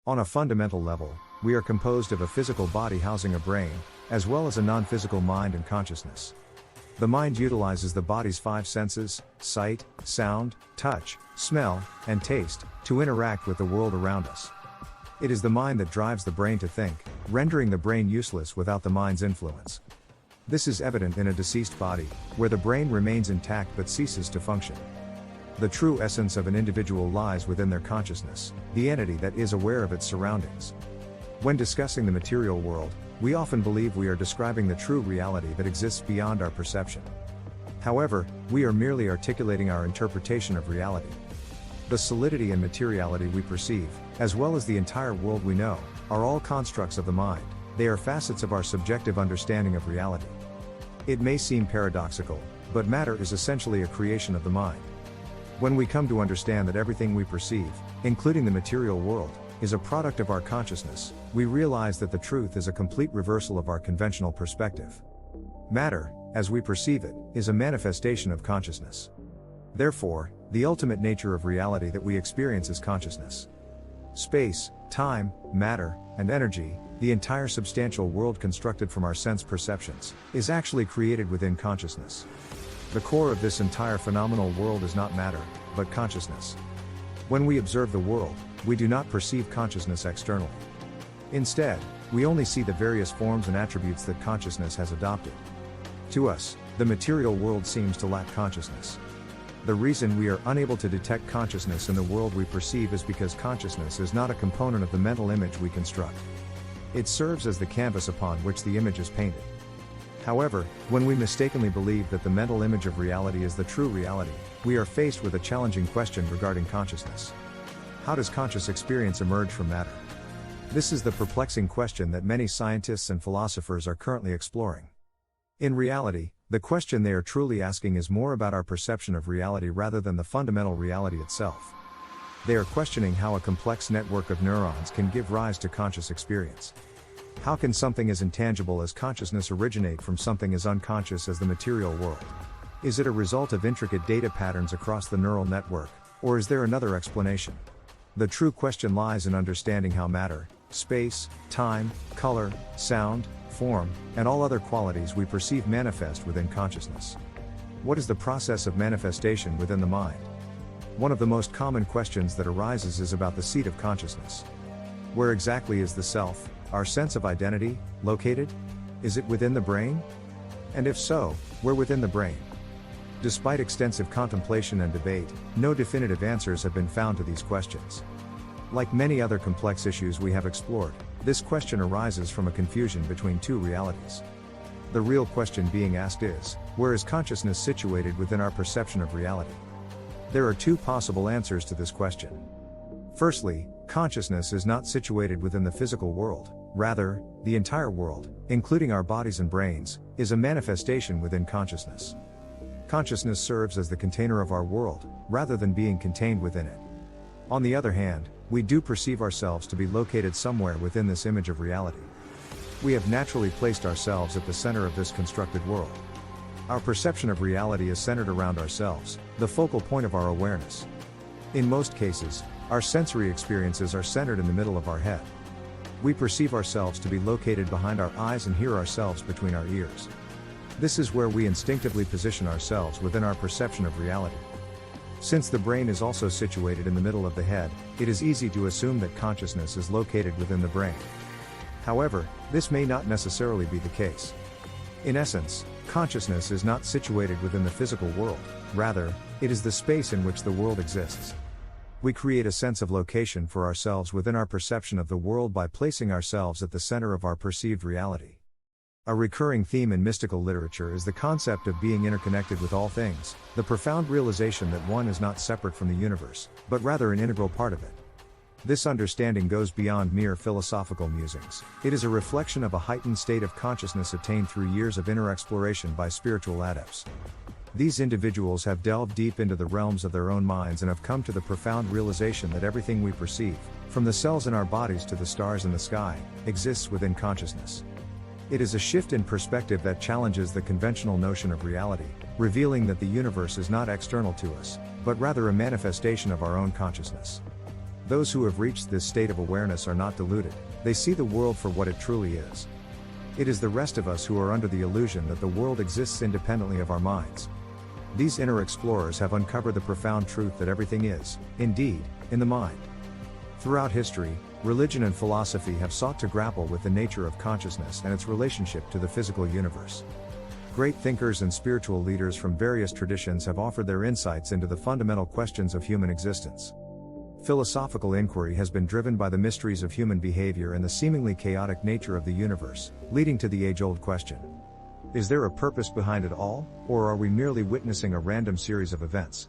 On a fundamental level, we are composed of a physical body housing a brain, as well as a non-physical mind and consciousness. The mind utilizes the body's five senses, sight, sound, touch, smell, and taste, to interact with the world around us. It is the mind that drives the brain to think, rendering the brain useless without the mind's influence. This is evident in a deceased body, where the brain remains intact but ceases to function. The true essence of an individual lies within their consciousness, the entity that is aware of its surroundings. When discussing the material world, we often believe we are describing the true reality that exists beyond our perception. However, we are merely articulating our interpretation of reality. The solidity and materiality we perceive, as well as the entire world we know, are all constructs of the mind. They are facets of our subjective understanding of reality. It may seem paradoxical, but matter is essentially a creation of the mind. When we come to understand that everything we perceive, including the material world, is a product of our consciousness, we realize that the truth is a complete reversal of our conventional perspective. Matter, as we perceive it, is a manifestation of consciousness. Therefore, the ultimate nature of reality that we experience is consciousness. Space, time, matter, and energy, the entire substantial world constructed from our sense perceptions, is actually created within consciousness. The core of this entire phenomenal world is not matter, but consciousness. When we observe the world, we do not perceive consciousness externally. Instead, we only see the various forms and attributes that consciousness has adopted. To us, the material world seems to lack consciousness. The reason we are unable to detect consciousness in the world we perceive is because consciousness is not a component of the mental image we construct. It serves as the canvas upon which the image is painted. However, when we mistakenly believe that the mental image of reality is the true reality, we are faced with a challenging question regarding consciousness. How does conscious experience emerge from matter? This is the perplexing question that many scientists and philosophers are currently exploring. In reality, the question they are truly asking is more about our perception of reality rather than the fundamental reality itself. They are questioning how a complex network of neurons can give rise to conscious experience. How can something as intangible as consciousness originate from something as unconscious as the material world? Is it a result of intricate data patterns across the neural network, or is there another explanation? The true question lies in understanding how matter, space, time, color, sound, form, and all other qualities we perceive manifest within consciousness. What is the process of manifestation within the mind? One of the most common questions that arises is about the seat of consciousness. Where exactly is the self, our sense of identity, located? Is it within the brain? And if so, where within the brain? Despite extensive contemplation and debate, no definitive answers have been found to these questions. Like many other complex issues we have explored, this question arises from a confusion between two realities. The real question being asked is, where is consciousness situated within our perception of reality? There are two possible answers to this question. Firstly, consciousness is not situated within the physical world. Rather, the entire world, including our bodies and brains, is a manifestation within consciousness. Consciousness serves as the container of our world, rather than being contained within it. On the other hand, we do perceive ourselves to be located somewhere within this image of reality. We have naturally placed ourselves at the center of this constructed world. Our perception of reality is centered around ourselves, the focal point of our awareness. In most cases, our sensory experiences are centered in the middle of our head. We perceive ourselves to be located behind our eyes and hear ourselves between our ears. This is where we instinctively position ourselves within our perception of reality. Since the brain is also situated in the middle of the head, it is easy to assume that consciousness is located within the brain. However, this may not necessarily be the case. In essence, consciousness is not situated within the physical world, rather, it is the space in which the world exists. We create a sense of location for ourselves within our perception of the world by placing ourselves at the center of our perceived reality. A recurring theme in mystical literature is the concept of being interconnected with all things, the profound realization that one is not separate from the universe, but rather an integral part of it. This understanding goes beyond mere philosophical musings. It is a reflection of a heightened state of consciousness attained through years of inner exploration by spiritual adepts. These individuals have delved deep into the realms of their own minds and have come to the profound realization that everything we perceive, from the cells in our bodies to the stars in the sky, exists within consciousness. It is a shift in perspective that challenges the conventional notion of reality, revealing that the universe is not external to us, but rather a manifestation of our own consciousness. Those who have reached this state of awareness are not deluded, they see the world for what it truly is. It is the rest of us who are under the illusion that the world exists independently of our minds. These inner explorers have uncovered the profound truth that everything is, indeed, in the mind. Throughout history, religion and philosophy have sought to grapple with the nature of consciousness and its relationship to the physical universe. Great thinkers and spiritual leaders from various traditions have offered their insights into the fundamental questions of human existence. Philosophical inquiry has been driven by the mysteries of human behavior and the seemingly chaotic nature of the universe, leading to the age-old question: is there a purpose behind it all, or are we merely witnessing a random series of events?